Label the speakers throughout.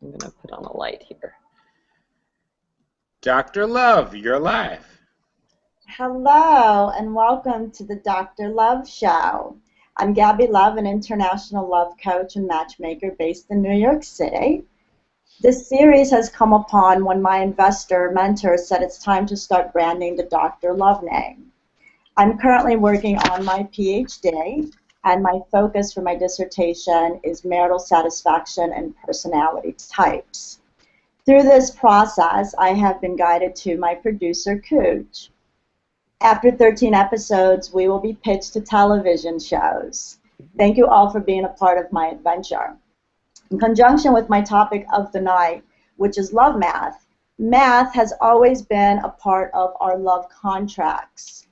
Speaker 1: I'm going to put on a light here.
Speaker 2: Dr. Love, you're live.
Speaker 3: Hello, and welcome to the Dr. Love Show. I'm Gabi Love, an international love coach and matchmaker based in New York City. This series has come upon when my investor mentor said it's time to start branding the Dr. Love name. I'm currently working on my PhD, and my focus for my dissertation is marital satisfaction and personality types. Through this process, I have been guided to my producer, Cooch. After 13 episodes, we will be pitched to television shows. Thank you all for being a part of my adventure. In conjunction with my topic of the night, which is LovveMath, math has always been a part of our love contracts.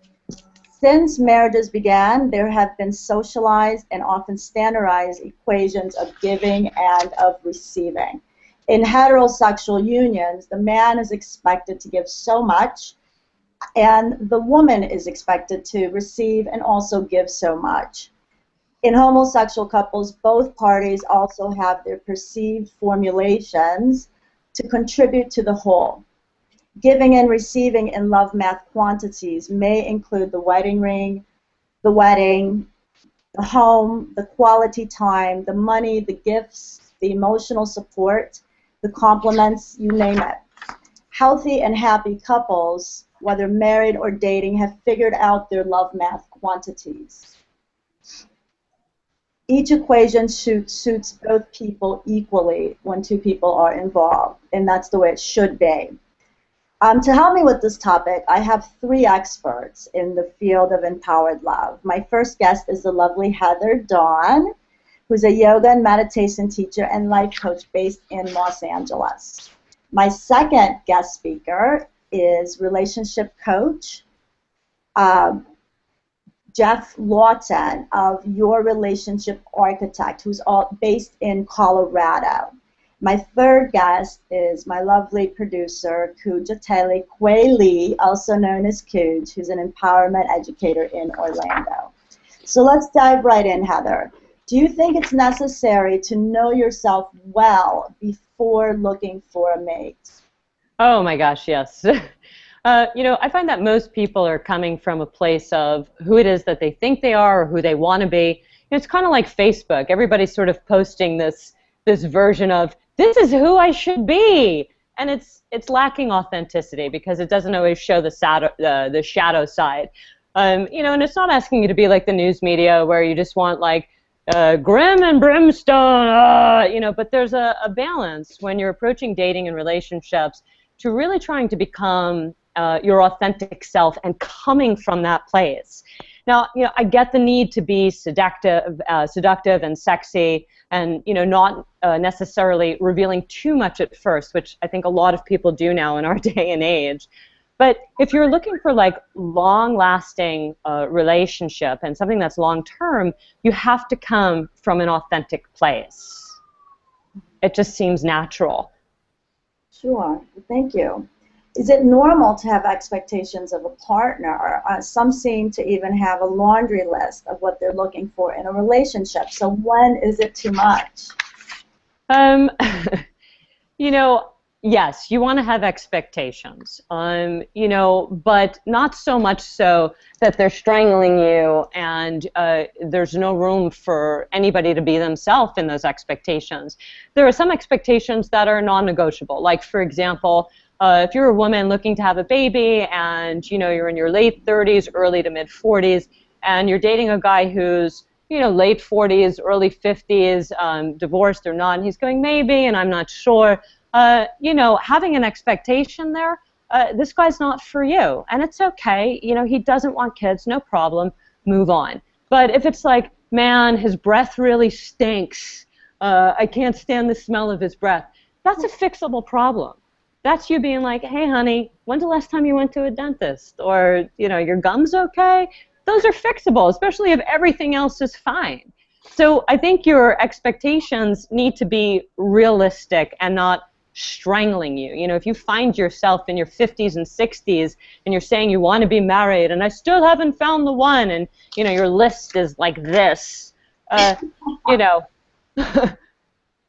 Speaker 3: Since marriages began, there have been socialized and often standardized equations of giving and of receiving. In heterosexual unions, the man is expected to give so much, and the woman is expected to receive and also give so much. In homosexual couples, both parties also have their perceived formulations to contribute to the whole. Giving and receiving in LovveMath quantities may include the wedding ring, the wedding, the home, the quality time, the money, the gifts, the emotional support, the compliments, you name it. Healthy and happy couples, whether married or dating, have figured out their LovveMath quantities. Each equation suits both people equally when two people are involved, and that's the way it should be. To help me with this topic, I have three experts in the field of empowered love. My first guest is the lovely Heather Dawn, who's a yoga and meditation teacher and life coach based in Los Angeles. My second guest speaker is relationship coach Jeff Lawton of Your Relationship Architect, who's based in Colorado. My third guest is my lovely producer, Kujateli Kweli, also known as Kuj, who's an empowerment educator in Orlando. So let's dive right in, Heather. Do you think it's necessary to know yourself well before looking for a mate?
Speaker 1: Oh my gosh, yes. I find that most people are coming from a place of who it is that they think they are or who they want to be. It's kind of like Facebook. Everybody's sort of posting this version of, this is who I should be. And it's lacking authenticity because it doesn't always show the shadow side. And it's not asking you to be like the news media where you just want like grim and brimstone, but there's a balance when you're approaching dating and relationships to really trying to become your authentic self and coming from that place. Now, I get the need to be seductive and sexy, and not necessarily revealing too much at first, which I think a lot of people do now in our day and age. But if you're looking for like long-lasting relationship and something that's long-term, you have to come from an authentic place. It just seems natural.
Speaker 3: Sure, thank you. Is it normal to have expectations of a partner? Some seem to even have a laundry list of what they're looking for in a relationship. So when is it too much?
Speaker 1: Yes, you want to have expectations, but not so much so that they're strangling you and there's no room for anybody to be themselves in those expectations. There are some expectations that are non-negotiable. Like, for example, if you're a woman looking to have a baby and, you're in your late 30s, early to mid 40s, and you're dating a guy who's, late 40s, early 50s, divorced or not, and he's going, maybe, and I'm not sure. Having an expectation there, this guy's not for you, and it's okay. He doesn't want kids, no problem, move on. But if it's like, man, his breath really stinks, I can't stand the smell of his breath, that's a fixable problem. That's you being like, hey, honey, when's the last time you went to a dentist? Or, your gums okay? Those are fixable, especially if everything else is fine. So I think your expectations need to be realistic and not strangling you. If you find yourself in your 50s and 60s and you're saying you want to be married and I still haven't found the one, and your list is like this,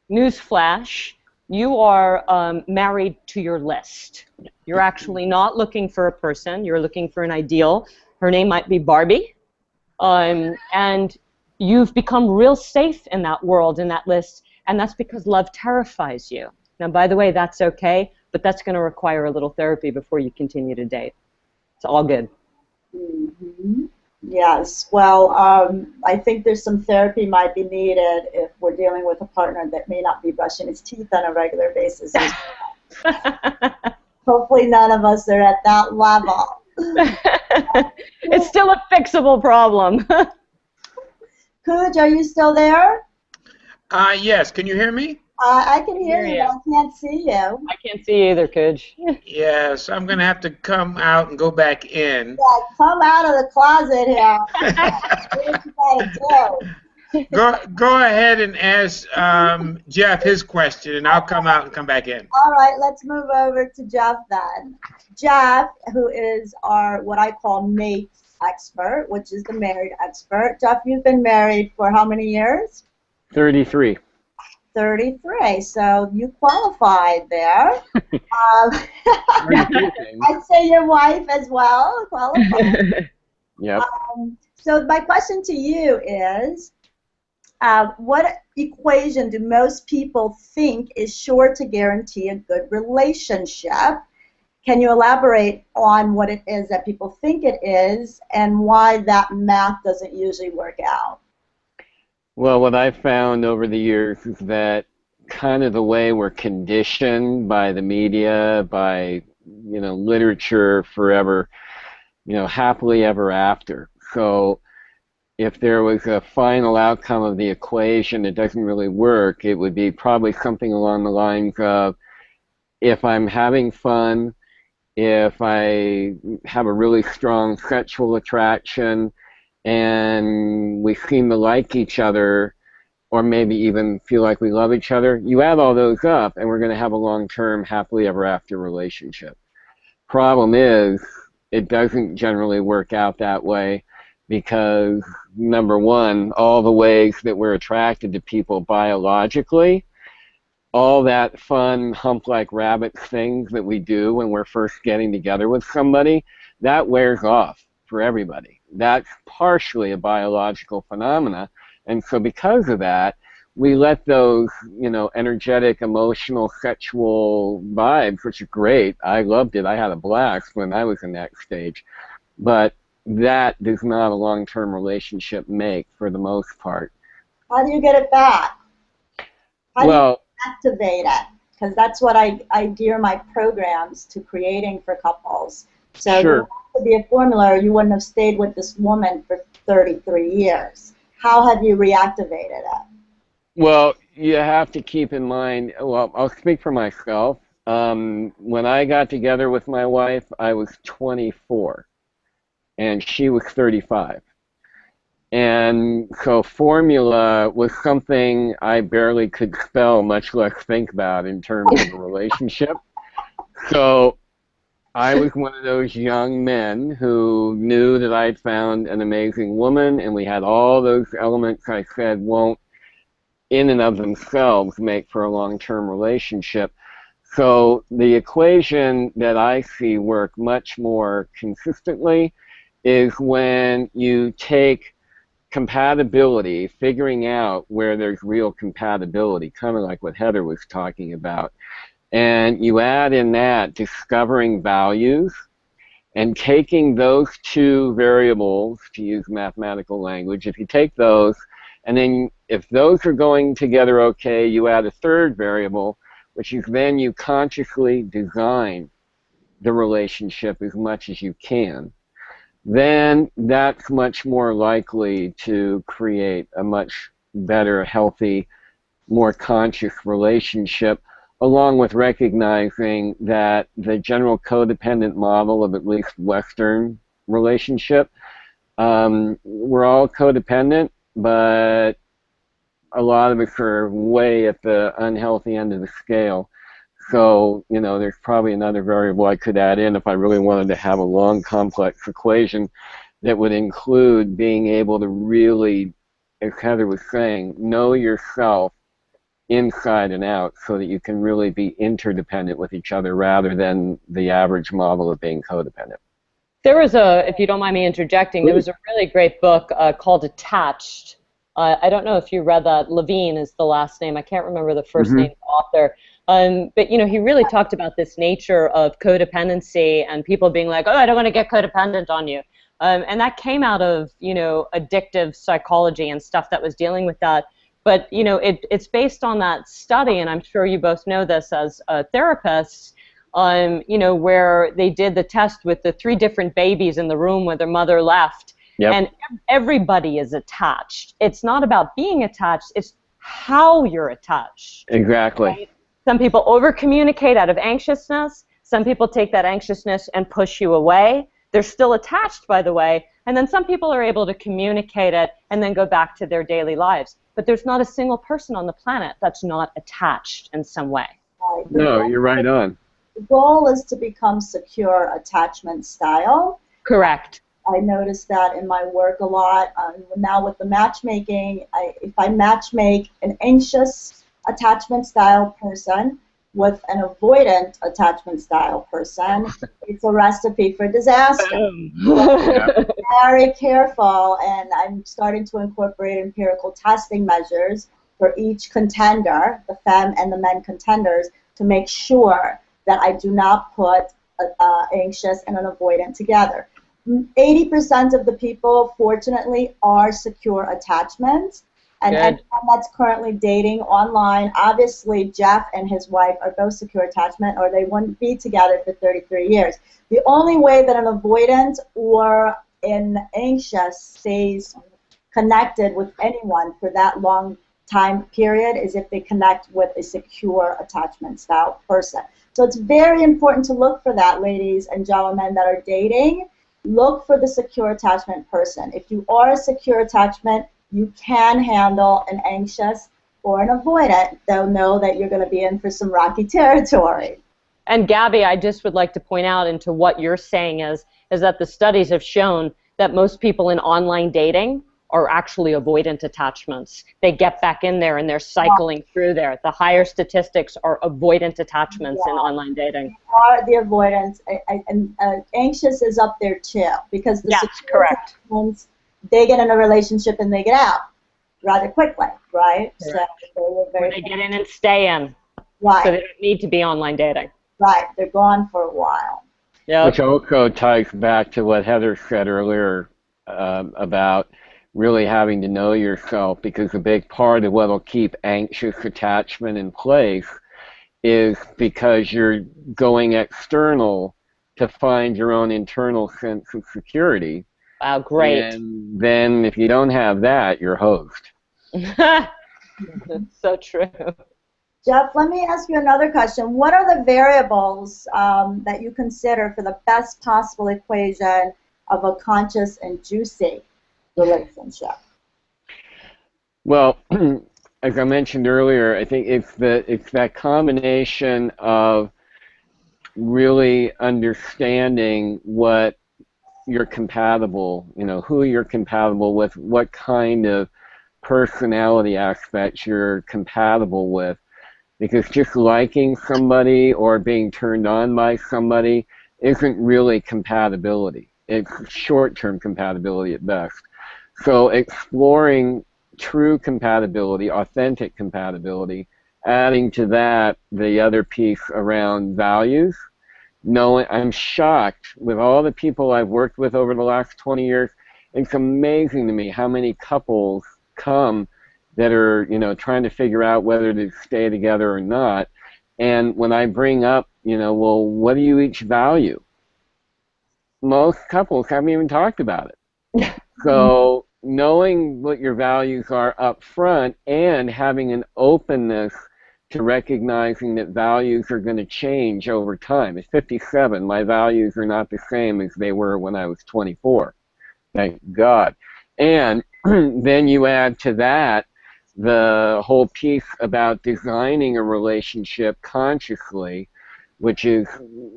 Speaker 1: newsflash, you are married to your list. You're actually not looking for a person. You're looking for an ideal. Her name might be Barbie. And you've become real safe in that world, in that list, and that's because love terrifies you. Now, by the way, that's okay, but that's going to require a little therapy before you continue to date. It's all good.
Speaker 3: Mm-hmm. Yes. Well, I think there's some therapy might be needed if we're dealing with a partner that may not be brushing his teeth on a regular basis. Hopefully none of us are at that level.
Speaker 1: It's still a fixable problem.
Speaker 3: Cooge, are you still there?
Speaker 2: Yes. Can you hear me?
Speaker 3: I can hear you, but I can't see you.
Speaker 1: I can't see you either, Cooge.
Speaker 2: Yes. I'm going to have to come out and go back in.
Speaker 3: Yeah, come out of the closet here. What you gotta do?
Speaker 2: Go ahead and ask Jeff his question, and I'll come out and come back in.
Speaker 3: All right, let's move over to Jeff then. Jeff, who is our what I call mate expert, which is the married expert. Jeff, you've been married for how many years?
Speaker 4: 33.
Speaker 3: 33, so you qualified there. I'd say your wife as well qualified.
Speaker 4: Yep.
Speaker 3: So my question to you is, what equation do most people think is sure to guarantee a good relationship? Can you elaborate on what it is that people think it is and why that math doesn't usually work out?
Speaker 4: Well, what I've found over the years is that kind of the way we're conditioned by the media, by, literature forever, happily ever after. So if there was a final outcome of the equation that doesn't really work, it would be probably something along the lines of, if I'm having fun, if I have a really strong sexual attraction, and we seem to like each other, or maybe even feel like we love each other, you add all those up, and we're going to have a long-term, happily ever after relationship. Problem is, it doesn't generally work out that way because, number one, all the ways that we're attracted to people biologically, all that fun hump-like rabbit things that we do when we're first getting together with somebody, that wears off for everybody. That's partially a biological phenomena, and so because of that, we let those, energetic, emotional, sexual vibes, which are great. I loved it. I had a blast when I was in that stage, but that does not a long-term relationship make for the most part.
Speaker 3: How do you get it back? How do you activate it? Because that's what I gear my programs to creating for couples. So
Speaker 4: sure.
Speaker 3: There has to be a formula, or you wouldn't have stayed with this woman for 33 years. How have you reactivated it?
Speaker 4: Well, you have to keep in mind, well, I'll speak for myself. When I got together with my wife, I was 24, and she was 35. And so formula was something I barely could spell, much less think about in terms of a relationship. So I was one of those young men who knew that I'd found an amazing woman, and we had all those elements I said won't in and of themselves make for a long-term relationship. So the equation that I see work much more consistently is when you take compatibility, figuring out where there's real compatibility, kind of like what Heather was talking about, and you add in that discovering values and taking those two variables, to use mathematical language, if you take those, and then if those are going together okay, you add a third variable, which is then you consciously design the relationship as much as you can. Then that's much more likely to create a much better, healthy, more conscious relationship, along with recognizing that the general codependent model of at least Western relationship, we're all codependent, but a lot of us are way at the unhealthy end of the scale. So, there's probably another variable I could add in if I really wanted to have a long, complex equation that would include being able to really, as Heather was saying, know yourself inside and out so that you can really be interdependent with each other rather than the average model of being codependent.
Speaker 1: There was if you don't mind me interjecting, there was a really great book called Attached. I don't know if you read that. Levine is the last name. I can't remember the first name of the author. But, you know, he really talked about this nature of codependency and people being like, oh, I don't want to get codependent on you. And that came out of, you know, addictive psychology and stuff that was dealing with that. But, you know, it's based on that study, and I'm sure you both know this as therapists, you know, where they did the test with the 3 different babies in the room when their mother left. Yep. And everybody is attached. It's not about being attached, it's how you're attached.
Speaker 4: Exactly.
Speaker 1: Right? Some people over-communicate out of anxiousness. Some people take that anxiousness and push you away. They're still attached, by the way. And then some people are able to communicate it and then go back to their daily lives. But there's not a single person on the planet that's not attached in some way.
Speaker 4: No, you're right on.
Speaker 3: The goal is to become secure attachment style.
Speaker 1: Correct.
Speaker 3: I noticed that in my work a lot. Now with the matchmaking, if I matchmake an anxious attachment style person with an avoidant attachment style person, it's a recipe for disaster. So very careful, and I'm starting to incorporate empirical testing measures for each contender, the femme and the men contenders, to make sure that I do not put anxious and an avoidant together. 80% of the people, fortunately, are secure attachments. And anyone that's currently dating online, obviously Jeff and his wife are both secure attachment, or they wouldn't be together for 33 years. The only way that an avoidant or an anxious stays connected with anyone for that long time period is if they connect with a secure attachment style person. So it's very important to look for that, ladies and gentlemen that are dating. Look for the secure attachment person. If you are a secure attachment, you can handle an anxious or an avoidant. They'll know that you're going to be in for some rocky territory.
Speaker 1: And Gabi, I just would like to point out into what you're saying is that the studies have shown that most people in online dating are actually avoidant attachments. They get back in there and they're cycling through there. The higher statistics are avoidant attachments in online dating.
Speaker 3: Are the avoidance, and anxious is up there too, because the secure attachments, they get in a relationship and they get out rather quickly, right?
Speaker 1: Correct.
Speaker 3: So
Speaker 1: they get in and stay in.
Speaker 3: Right.
Speaker 1: So they don't need to be online dating.
Speaker 3: Right. They're gone for a while.
Speaker 1: Yep.
Speaker 4: Which also ties back to what Heather said earlier about really having to know yourself, because a big part of what will keep anxious attachment in place is because you're going external to find your own internal sense of security.
Speaker 1: Wow, great.
Speaker 4: And then if you don't have that, you're hosed.
Speaker 1: So true.
Speaker 3: Jeff, let me ask you another question. What are the variables that you consider for the best possible equation of a conscious and juicy relationship?
Speaker 4: Well, as I mentioned earlier, I think it's that combination of really understanding what you're compatible, you know, who you're compatible with, what kind of personality aspects you're compatible with. Because just liking somebody or being turned on by somebody isn't really compatibility. It's short-term compatibility at best. So exploring true compatibility, authentic compatibility, adding to that the other piece around values. I'm shocked with all the people I've worked with over the last 20 years. It's amazing to me how many couples come that are, you know, trying to figure out whether to stay together or not. And when I bring up, you know, well, what do you each value? Most couples haven't even talked about it. So knowing what your values are up front and having an openness to recognizing that values are going to change over time. At 57, my values are not the same as they were when I was 24. Thank God. And then you add to that the whole piece about designing a relationship consciously, which is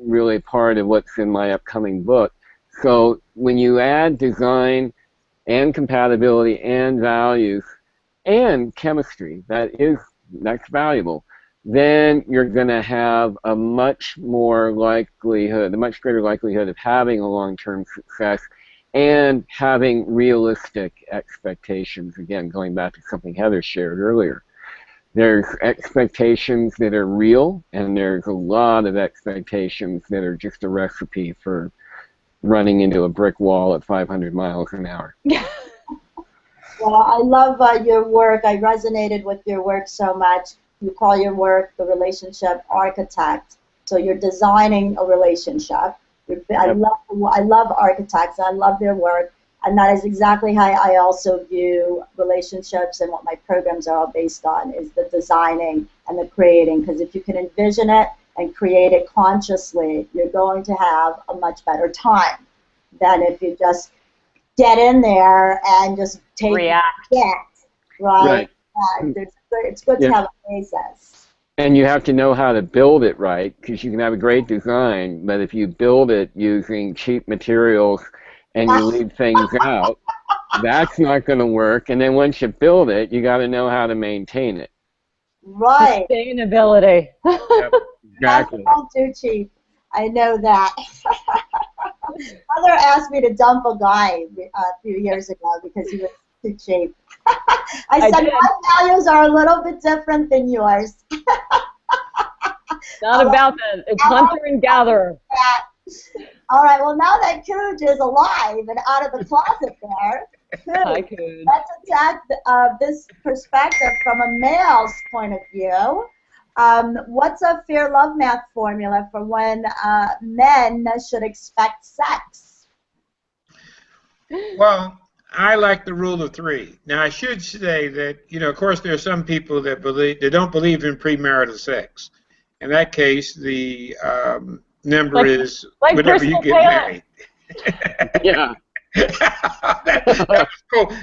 Speaker 4: really part of what's in my upcoming book. So when you add design and compatibility and values and chemistry, that is That's valuable. Then you're going to have a much greater likelihood of having a long-term success and having realistic expectations. Again, going back to something Heather shared earlier. There's expectations that are real, and there's a lot of expectations that are just a recipe for running into a brick wall at 500 miles an hour.
Speaker 3: Well, I love your work. I resonated with your work so much. You call your work the relationship architect. So you're designing a relationship. I love architects. I love their work. And that is exactly how I also view relationships, and what my programs are all based on is the designing and the creating. Because if you can envision it and create it consciously, you're going to have a much better time than if you just get in there and just react. Right? It's good to have a basis.
Speaker 4: And you have to know how to build it right, because you can have a great design, but if you build it using cheap materials and you leave things out, that's not going to work. And then once you build it, you got to know how to maintain it.
Speaker 3: Right.
Speaker 1: Sustainability.
Speaker 4: Yep, exactly.
Speaker 3: Don't do cheap. I know that. Mother asked me to dump a guy a few years ago because he was too cheap. I said, my values are a little bit different than yours.
Speaker 1: Not about that. It's hunter and gatherer.
Speaker 3: All right, well, now that Cooge is alive and out of the closet there, let's attack this perspective from a male's point of view. What's a fair love math formula for when men should expect sex?
Speaker 2: Well, I like the rule of three. Now, I should say that, of course, there are some people that don't believe in premarital sex. In that case, the number is whenever you get married.
Speaker 4: Yeah.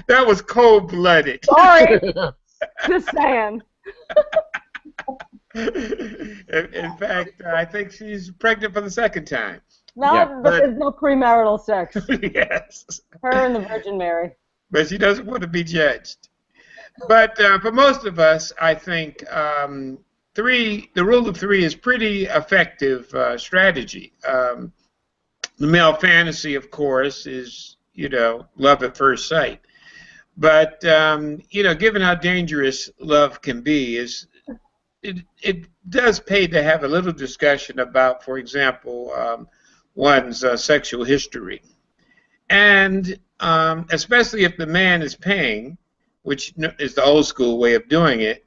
Speaker 2: that was cold-blooded.
Speaker 1: Sorry. Just saying.
Speaker 2: In fact, I think she's pregnant for the second time.
Speaker 1: No, but there's no premarital sex.
Speaker 2: Yes.
Speaker 1: Her and the Virgin Mary.
Speaker 2: But she doesn't want to be judged. But for most of us, I think the rule of three is pretty effective strategy. The male fantasy, of course, is, love at first sight. But, given how dangerous love can be, it does pay to have a little discussion about, for example, one's sexual history. And especially if the man is paying, which is the old school way of doing it,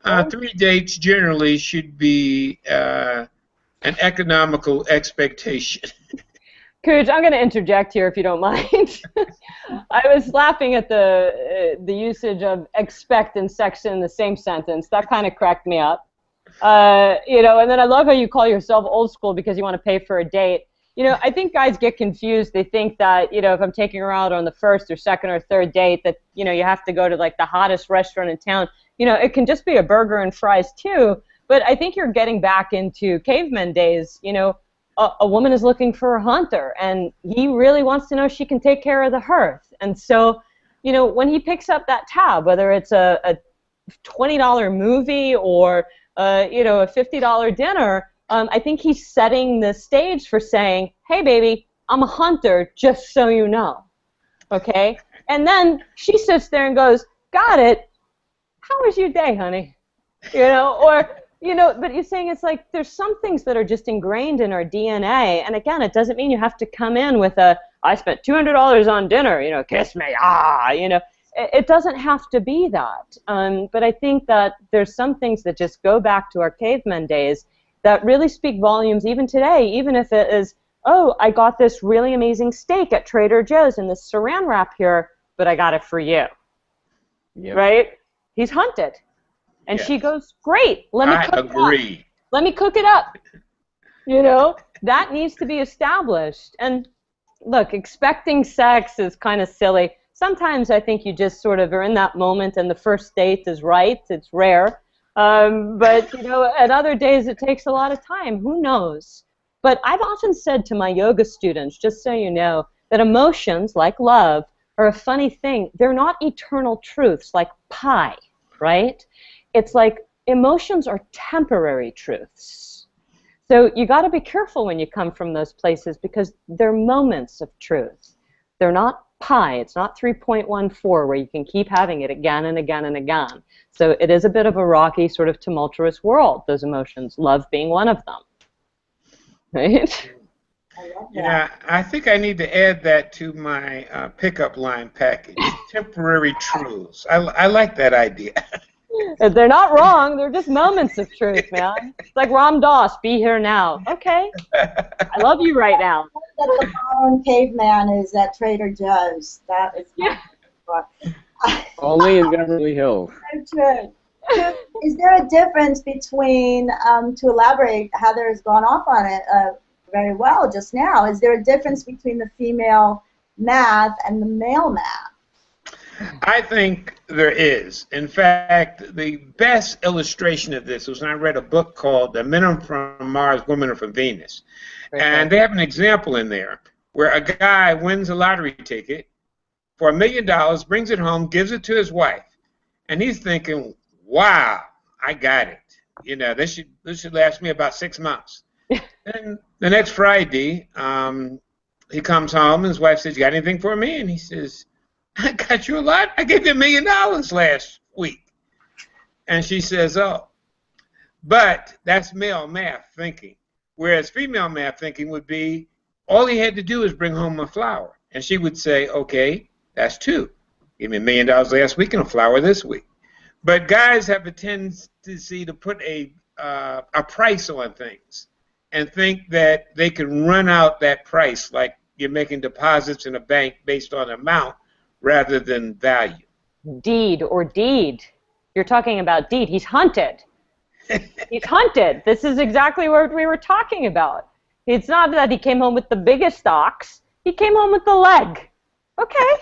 Speaker 2: 3 dates generally should be an economical expectation.
Speaker 1: Cooge, I'm going to interject here if you don't mind. I was laughing at the usage of expect and sex in the same sentence. That kind of cracked me up. And then I love how you call yourself old school because you want to pay for a date. I think guys get confused. They think that, if I'm taking her out on the first or second or third date, that, you have to go to, like, the hottest restaurant in town. It can just be a burger and fries, too. But I think you're getting back into caveman days. A woman is looking for a hunter, and he really wants to know she can take care of the hearth. And so, when he picks up that tab, whether it's a $20 movie or, a $50 dinner, I think he's setting the stage for saying, hey, baby, I'm a hunter, just so you know. Okay? And then she sits there and goes, got it. How was your day, honey? But you're saying it's like there's some things that are just ingrained in our DNA. And again, it doesn't mean you have to come in with I spent $200 on dinner, kiss me, It doesn't have to be that. But I think that there's some things that just go back to our caveman days that really speak volumes even today, even if it is, oh, I got this really amazing steak at Trader Joe's and this saran wrap here, but I got it for you. Yep. Right? He's hunted. And she goes, great, let me cook it up. Let me cook it up. That needs to be established. And look, expecting sex is kind of silly. Sometimes I think you just sort of are in that moment and the first date is right. It's rare. But, at other days it takes a lot of time. Who knows? But I've often said to my yoga students, just so you know, that emotions, like love, are a funny thing. They're not eternal truths like pi, right? It's like emotions are temporary truths. So you got to be careful when you come from those places because they're moments of truth. They're not pi. It's not 3.14 where you can keep having it again and again and again. So it is a bit of a rocky, sort of tumultuous world, those emotions, love being one of them. Right?
Speaker 2: Yeah, I think I need to add that to my pickup line package. Temporary truths. I like that idea.
Speaker 1: They're not wrong. They're just moments of truth, man. It's like Ram Dass, be here now. Okay. I love you right now.
Speaker 3: That the modern caveman is at Trader Joe's. That is not
Speaker 4: Only in Beverly Hills.
Speaker 3: true. Is there a difference between, to elaborate, Heather's gone off on it very well just now, is there a difference between the female math and the male math?
Speaker 2: I think there is. In fact, the best illustration of this was when I read a book called Men Are From Mars, Women Are From Venus. And they have an example in there where a guy wins a lottery ticket for $1 million, brings it home, gives it to his wife, and he's thinking, wow, I got it. You know, this should last me about 6 months. And the next Friday, he comes home and his wife says, you got anything for me? And he says, I got you a lot. I gave you $1 million last week. And she says, oh. But that's male math thinking. Whereas female math thinking would be, all he had to do is bring home a flower. And she would say, okay, that's 2. Give me $1 million last week and a flower this week. But guys have a tendency to put a price on things and think that they can run out that price like you're making deposits in a bank based on amount rather than value.
Speaker 1: Deed or deed. You're talking about deed. He's hunted. He's hunted. This is exactly what we were talking about. It's not that he came home with the biggest ox. He came home with the leg. Okay.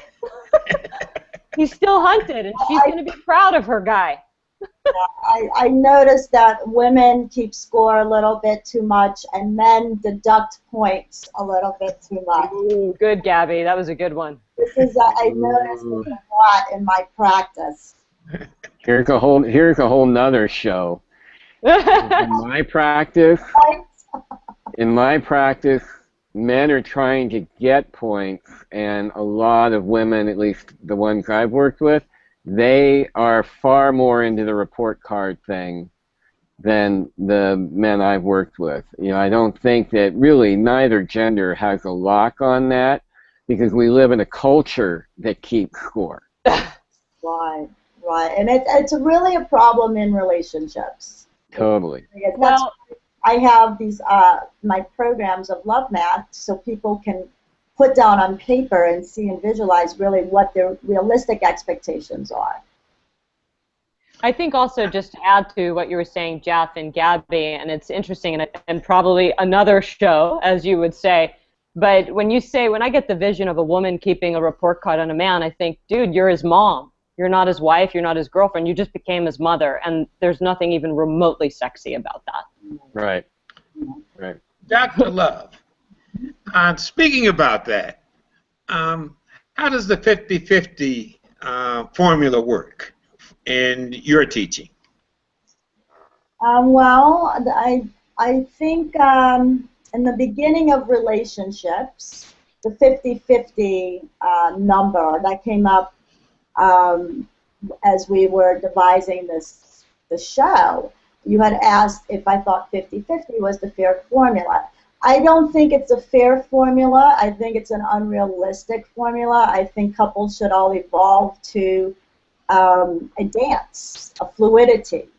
Speaker 1: He's still hunted, and she's going to be proud of her guy.
Speaker 3: I noticed that women keep score a little bit too much, and men deduct points a little bit too much.
Speaker 1: Ooh, good, Gabi. That was a good one.
Speaker 3: This is I noticed this a lot in my practice.
Speaker 4: Here's a whole nother show. In my practice, men are trying to get points, and a lot of women, at least the ones I've worked with, they are far more into the report card thing than the men I've worked with. You know, I don't think that really neither gender has a lock on that because we live in a culture that keeps score.
Speaker 3: Right, and it's really a problem in relationships.
Speaker 4: Totally.
Speaker 3: Well, I have these my programs of LovveMath so people can put down on paper and see and visualize really what their realistic expectations are.
Speaker 1: I think also just to add to what you were saying, Jeff and Gabi, and it's interesting and probably another show, as you would say, but when I get the vision of a woman keeping a report card on a man, I think, dude, you're his mom. You're not his wife. You're not his girlfriend. You just became his mother, and there's nothing even remotely sexy about that.
Speaker 4: Right.
Speaker 2: Dr. Love, speaking about that, how does the 50-50 formula work in your teaching?
Speaker 3: Well, I think in the beginning of relationships, the 50-50 number that came up as we were devising the show, you had asked if I thought 50-50 was the fair formula. I don't think it's a fair formula. I think it's an unrealistic formula. I think couples should all evolve to a dance, a fluidity.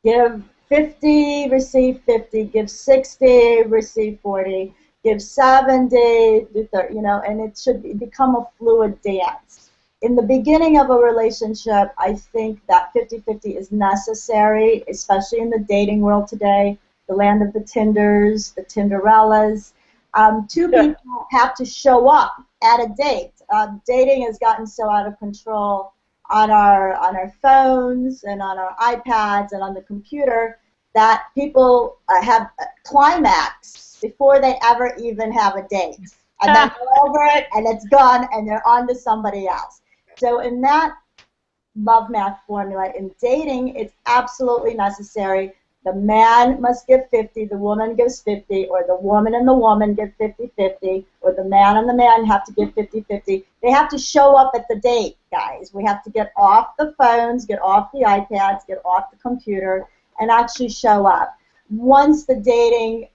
Speaker 3: Give 50, receive 50. Give 60, receive 40. Give 70, do 30. You know, and it should become a fluid dance. In the beginning of a relationship, I think that 50-50 is necessary, especially in the dating world today, the land of the Tinders, the Tinderellas. Two people have to show up at a date. Dating has gotten so out of control on our phones and on our iPads and on the computer that people have climax before they ever even have a date. And then they're over it, and it's gone, and they're on to somebody else. So in that LovveMath formula. In dating, it's absolutely necessary. The man must give 50, the woman gives 50, or the woman and the woman give 50-50, or the man and the man have to give 50-50. They have to show up at the date, guys. We have to get off the phones, get off the iPads, get off the computer, and actually show up. Once the dating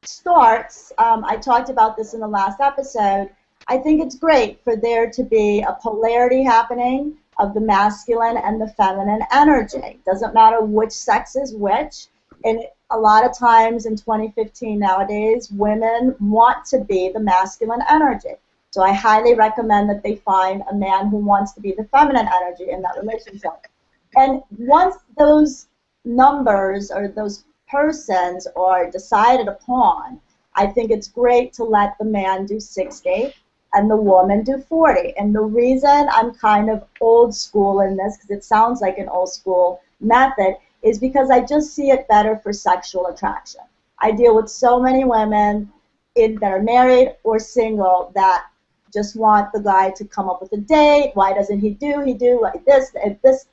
Speaker 3: starts, I talked about this in the last episode, I think it's great for there to be a polarity happening of the masculine and the feminine energy. Doesn't matter which sex is which. And a lot of times in 2015 nowadays, women want to be the masculine energy. So I highly recommend that they find a man who wants to be the feminine energy in that relationship. And once those numbers or those persons are decided upon, I think it's great to let the man do 60 and the woman do 40. And the reason I'm kind of old school in this, because it sounds like an old school method, is because I just see it better for sexual attraction. I deal with so many women that are married or single that just want the guy to come up with a date. Why doesn't he do like this?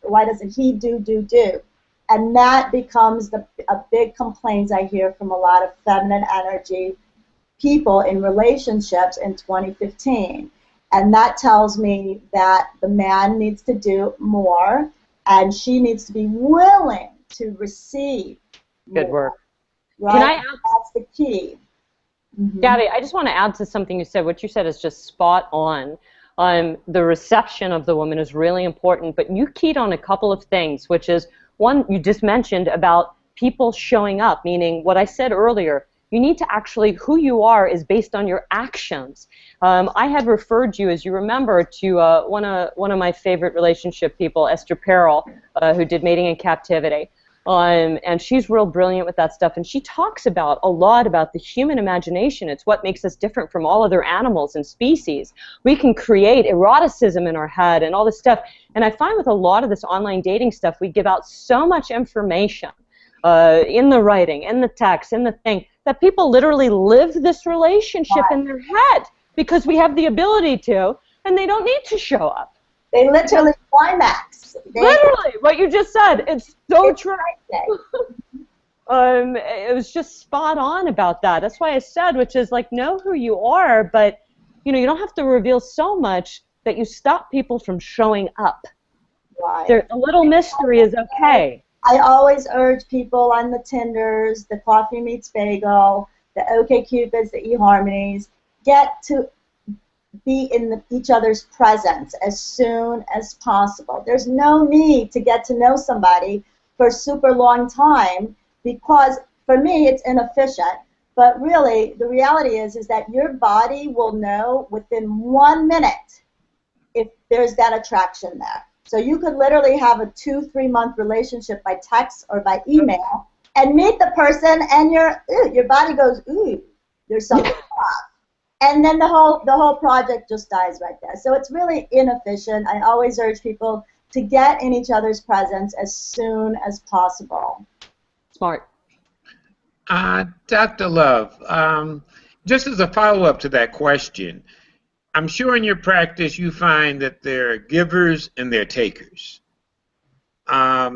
Speaker 3: Why doesn't he do? And that becomes a big complaint I hear from a lot of feminine energy people in relationships in 2015. And that tells me that the man needs to do more, and she needs to be willing to receive more.
Speaker 1: Good work.
Speaker 3: Right?
Speaker 1: Can I add,
Speaker 3: That's the key. Mm-hmm.
Speaker 1: Gabi, I just want to add to something you said. What you said is just spot on. The reception of the woman is really important, but you keyed on a couple of things, which is, one, you just mentioned about people showing up, meaning what I said earlier, you need to actually, who you are is based on your actions. I had referred you, as you remember, to one of my favorite relationship people, Esther Perel, who did Mating in Captivity. And she's real brilliant with that stuff. And she talks about a lot about the human imagination. It's what makes us different from all other animals and species. We can create eroticism in our head and all this stuff. And I find with a lot of this online dating stuff, we give out so much information in the writing, in the text, in the thing, that people literally live this relationship in their head because we have the ability to, and they don't need to show up.
Speaker 3: They literally climax.
Speaker 1: Literally, what you just said. It's so true. It was just spot on about that. That's why I said, which is like, know who you are, but you don't have to reveal so much that you stop people from showing up.
Speaker 3: Right.
Speaker 1: A little mystery is okay.
Speaker 3: I always urge people on the Tinders, the Coffee Meets Bagel, the OkCupids, the eHarmonies, get to be in each other's presence as soon as possible. There's no need to get to know somebody for a super long time because, for me, it's inefficient. But really, the reality is that your body will know within 1 minute if there's that attraction there. So you could literally have a 2-3 month relationship by text or by email and meet the person, and your body goes, ooh, there's something off. And then the whole project just dies right there. So it's really inefficient. I always urge people to get in each other's presence as soon as possible.
Speaker 1: Smart.
Speaker 2: Dr. Love, just as a follow-up to that question, I'm sure in your practice you find that there are givers and there are takers. How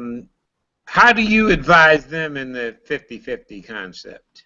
Speaker 2: do you advise them in the 50-50 concept?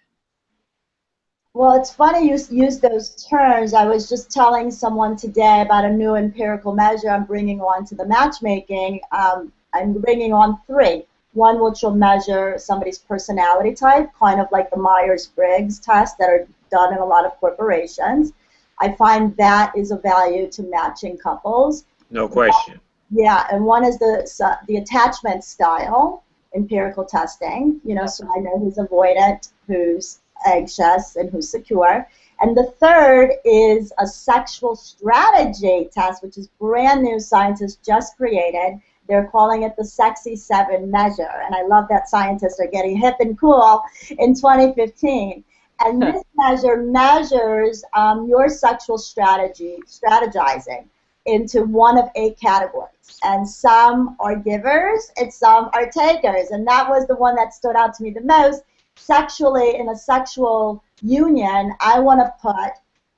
Speaker 3: Well, it's funny you use those terms. I was just telling someone today about a new empirical measure I'm bringing on to the matchmaking. I'm bringing on 3. One which will measure somebody's personality type, kind of like the Myers-Briggs test that are done in a lot of corporations. I find that is of value to matching couples.
Speaker 2: No question.
Speaker 3: Yeah, and one is the attachment style, empirical testing, so I know who's avoidant, who's anxious, and who's secure. And the third is a sexual strategy test, which is brand new, scientists just created. They're calling it the Sexy 7 measure, and I love that scientists are getting hip and cool in 2015. And this measure measures your sexual strategizing into one of 8 categories. And some are givers and some are takers. And that was the one that stood out to me the most. Sexually, in a sexual union, I want to put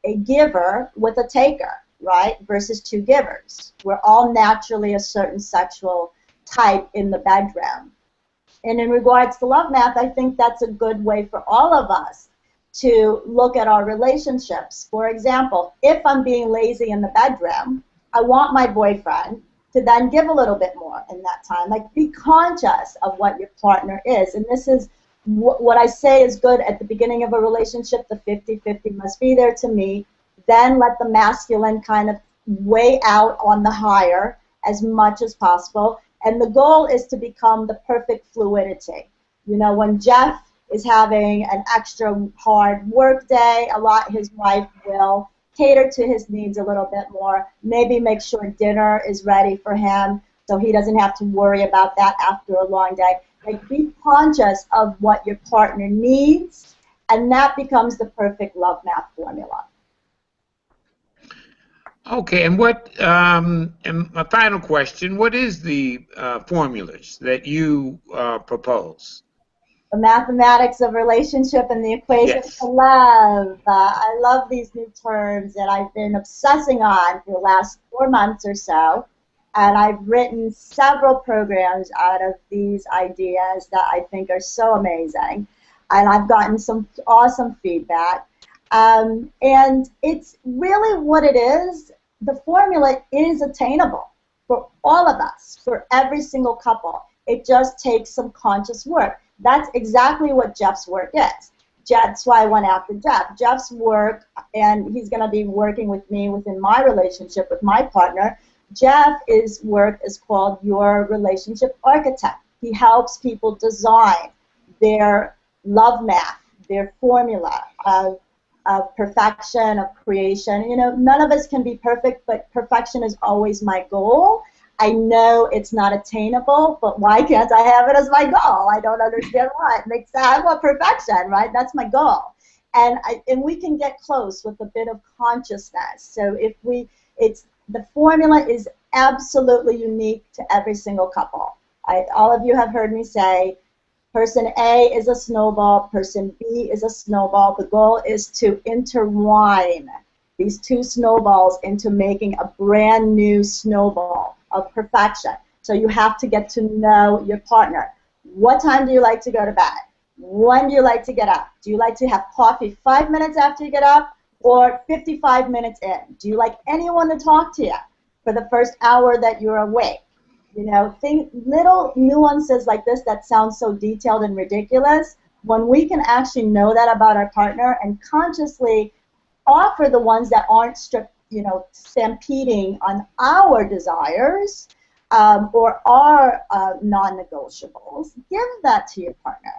Speaker 3: a giver with a taker. right, versus two givers. We're all naturally a certain sexual type in the bedroom. And in regards to LovveMath, I think that's a good way for all of us to look at our relationships. For example, if I'm being lazy in the bedroom, I want my boyfriend to then give a little bit more in that time. Like, be conscious of what your partner is. And this is what I say is good at the beginning of a relationship. The 50-50 must be there to me. Then let the masculine kind of weigh out on the higher as much as possible. And the goal is to become the perfect fluidity. You know, when Jeff is having an extra hard work day, his wife will cater to his needs a little bit more, maybe make sure dinner is ready for him so he doesn't have to worry about that after a long day. Like, be conscious of what your partner needs, and that becomes the perfect LovveMath formula.
Speaker 2: Okay, and and my final question, what is the formulas that you propose?
Speaker 3: The mathematics of relationship and the equation
Speaker 2: Yes.
Speaker 3: to love. I love these new terms that I've been obsessing on for the last 4 months or so, and I've written several programs out of these ideas that I think are so amazing, and I've gotten some awesome feedback. And it's really what it is. The formula is attainable for all of us, for every single couple. It just takes some conscious work. That's exactly what Jeff's work is. That's why I went after Jeff. Jeff's work, and he's going to be working with me within my relationship with my partner. Jeff's work is called Your Relationship Architect. He helps people design their LovveMath, their formula of perfection, of creation. You know, none of us can be perfect, but perfection is always my goal. I know it's not attainable, but why can't I have it as my goal? I don't understand why. It makes sense. I want perfection, right? That's my goal. And we can get close with a bit of consciousness. So the formula is absolutely unique to every single couple. All of you have heard me say, person A is a snowball, person B is a snowball. The goal is to intertwine these two snowballs into making a brand new snowball of perfection. So you have to get to know your partner. What time do you like to go to bed? When do you like to get up? Do you like to have coffee 5 minutes after you get up or 55 minutes in? Do you like anyone to talk to you for the first hour that you're awake? You know, little nuances like this that sound so detailed and ridiculous, when we can actually know that about our partner and consciously offer the ones that aren't stampeding on our desires or our non-negotiables, give that to your partner.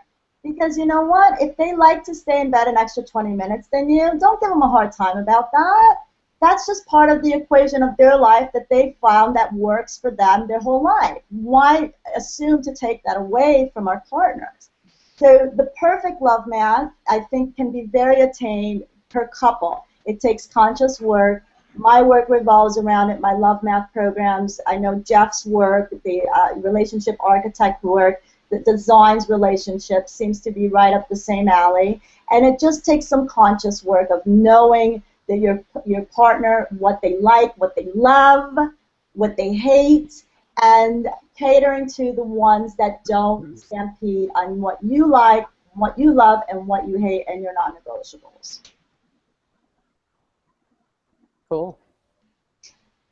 Speaker 3: Because you know what? If they like to stay in bed an extra 20 minutes than you, don't give them a hard time about that. That's just part of the equation of their life that they found that works for them their whole life. Why assume to take that away from our partners? So the perfect LovveMath, I think, can be very attained per couple. It takes conscious work. My work revolves around it, my LovveMath programs. I know Jeff's work, the relationship architect work that designs relationships seems to be right up the same alley. And it just takes some conscious work of knowing that your partner, what they like, what they love, what they hate, and catering to the ones that don't stampede on what you like, what you love, and what you hate, and your non-negotiables.
Speaker 1: Cool.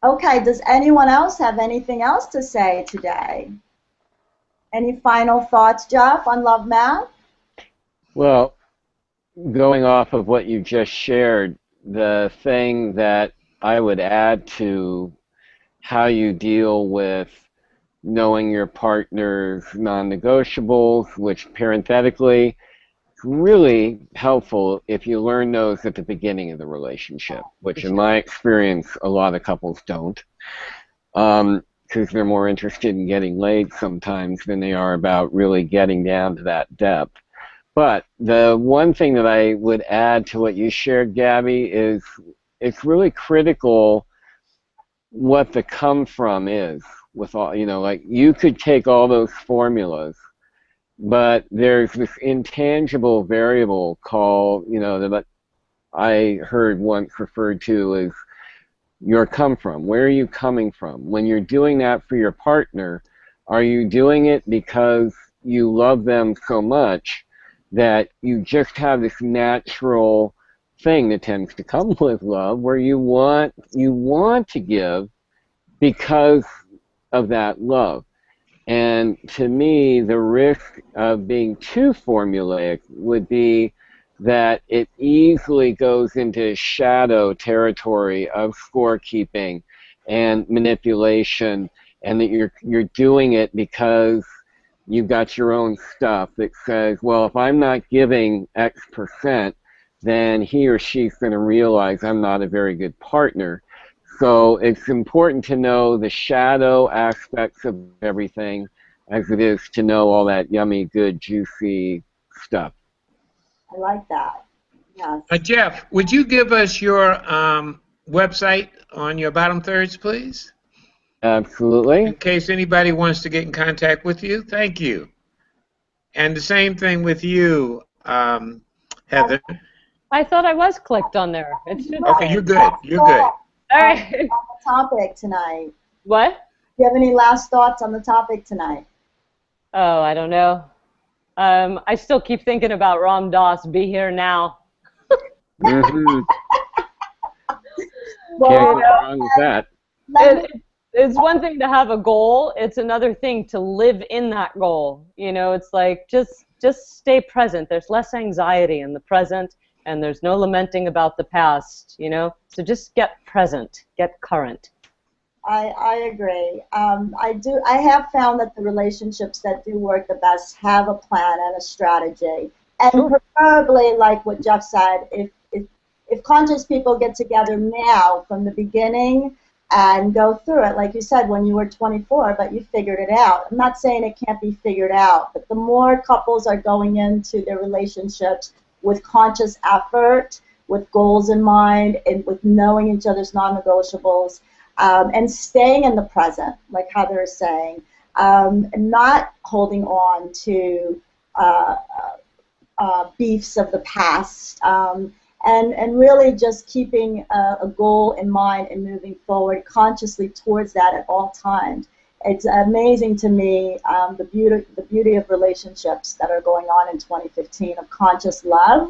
Speaker 3: Okay, does anyone else have anything else to say today? Any final thoughts, Jeff, on LovveMath?
Speaker 4: Well, going off of what you just shared, the thing that I would add to how you deal with knowing your partner's non-negotiables, which parenthetically, really helpful if you learn those at the beginning of the relationship, which in my experience a lot of couples don't, because they're more interested in getting laid sometimes than they are about really getting down to that depth. But the one thing that I would add to what you shared, Gabi, is it's really critical what the come from is with all, like you could take all those formulas, but there's this intangible variable called, that I heard once referred to as your come from. Where are you coming from? When you're doing that for your partner, are you doing it because you love them so much that you just have this natural thing that tends to come with love, where you want to give because of that love? And to me, the risk of being too formulaic would be that it easily goes into shadow territory of scorekeeping and manipulation, and that you're doing it because you've got your own stuff that says, well, if I'm not giving X percent, then he or she's going to realize I'm not a very good partner. So it's important to know the shadow aspects of everything as it is to know all that yummy, good, juicy stuff.
Speaker 3: I like that. Yes.
Speaker 2: Jeff, would you give us your website on your bottom thirds, please?
Speaker 4: Absolutely.
Speaker 2: In case anybody wants to get in contact with you. Thank you. And the same thing with you, Heather.
Speaker 1: I thought I was clicked on there.
Speaker 2: Okay, you're good. You're good.
Speaker 1: All right.
Speaker 3: On the topic tonight.
Speaker 1: What?
Speaker 3: Do you have any last thoughts on the topic tonight?
Speaker 1: Oh, I don't know. I still keep thinking about Ram Dass, Be Here Now.
Speaker 4: Mm-hmm.
Speaker 3: Well,
Speaker 4: Can't go wrong with that.
Speaker 1: It's one thing to have a goal. It's another thing to live in that goal. You know, it's like just stay present. There's less anxiety in the present, and there's no lamenting about the past, you know? So just get present, get current.
Speaker 3: I agree. I have found that the relationships that do work the best have a plan and a strategy. And
Speaker 1: Sure.
Speaker 3: preferably, like what Jeff said, if conscious people get together now from the beginning and go through it, like you said, when you were 24, but you figured it out. I'm not saying it can't be figured out, but the more couples are going into their relationships with conscious effort, with goals in mind, and with knowing each other's non-negotiables, and staying in the present, like Heather is saying, and not holding on to beefs of the past, and really just keeping a goal in mind and moving forward consciously towards that at all times. It's amazing to me, the beauty of relationships that are going on in 2015 of conscious love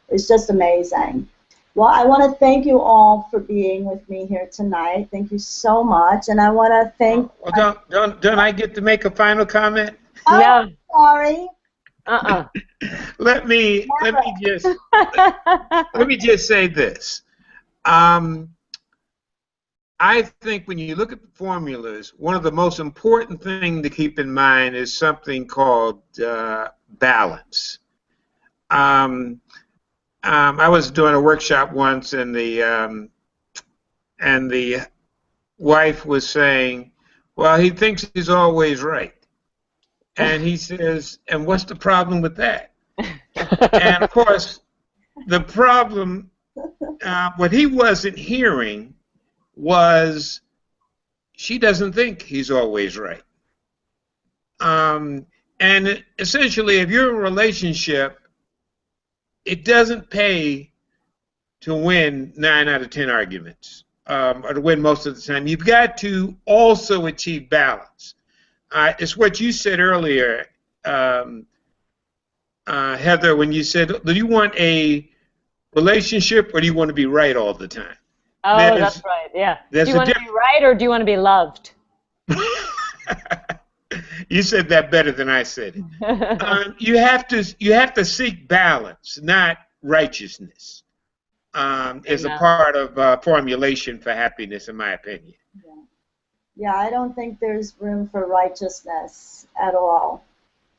Speaker 3: is just amazing. Well, I want to thank you all for being with me here tonight. Thank you so much, and I want to thank.
Speaker 2: Well, don't I get to make a final comment?
Speaker 3: Oh,
Speaker 1: No.
Speaker 3: sorry.
Speaker 2: Let me just say this. I think when you look at the formulas, one of the most important things to keep in mind is something called balance. I was doing a workshop once, and the wife was saying, "Well, he thinks he's always right," and he says, "And what's the problem with that?" And of course, the problem, what he wasn't hearing, was she doesn't think he's always right. And essentially, if you're in a relationship, it doesn't pay to win 9 out of 10 arguments, or to win most of the time. You've got to also achieve balance. It's what you said earlier, Heather, when you said, do you want a relationship or do you want to be right all the time?
Speaker 1: Oh, that's right, yeah. Do you want to be right or do you want to be loved?
Speaker 2: You said that better than I said it. You have to seek balance, not righteousness, as a part of formulation for happiness, in my opinion.
Speaker 3: Yeah, I don't think there's room for righteousness at all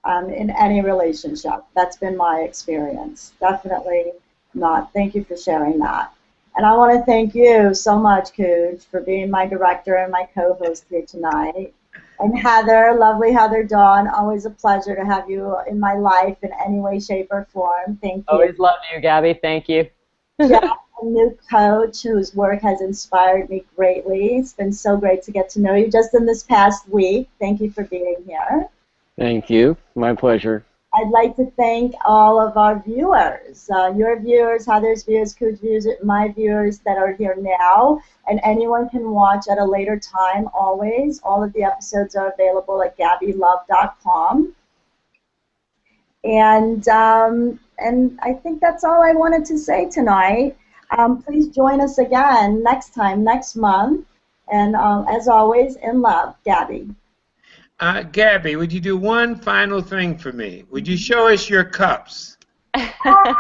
Speaker 3: in any relationship. That's been my experience. Definitely not. Thank you for sharing that. And I want to thank you so much, Cooge, for being my director and my co-host here tonight. And Heather, lovely Heather Dawn, always a pleasure to have you in my life in any way, shape, or form. Thank you.
Speaker 1: Always love you, Gabi. Thank you.
Speaker 3: Jeff, a new coach whose work has inspired me greatly. It's been so great to get to know you just in this past week. Thank you for being here.
Speaker 4: Thank you. My pleasure.
Speaker 3: I'd like to thank all of our viewers, your viewers, Heather's viewers, Coach viewers, my viewers that are here now, and anyone can watch at a later time always. All of the episodes are available at GabiLove.com. And I think that's all I wanted to say tonight. Please join us again next time, next month. And as always, in love, Gabi.
Speaker 2: Gabi, would you do one final thing for me? Would you show us your cups?
Speaker 3: Oh,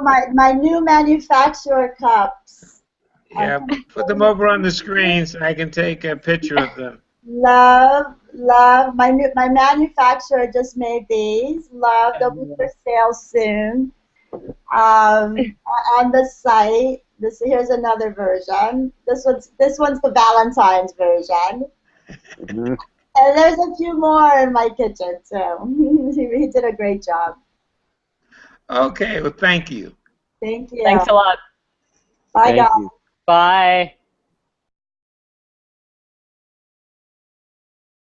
Speaker 3: my new manufacturer cups.
Speaker 2: Yeah, put them over on the screen so I can take a picture of them.
Speaker 3: Love. My manufacturer just made these. Love. They'll be for sale soon. On the site. Here's another version. This one's the Valentine's version. And there's a few more in my kitchen too. He did a great job.
Speaker 2: Okay, well, thank you.
Speaker 3: Thank you.
Speaker 1: Thanks a lot.
Speaker 3: Bye,
Speaker 4: Thank
Speaker 3: guys.
Speaker 4: you.
Speaker 1: Bye.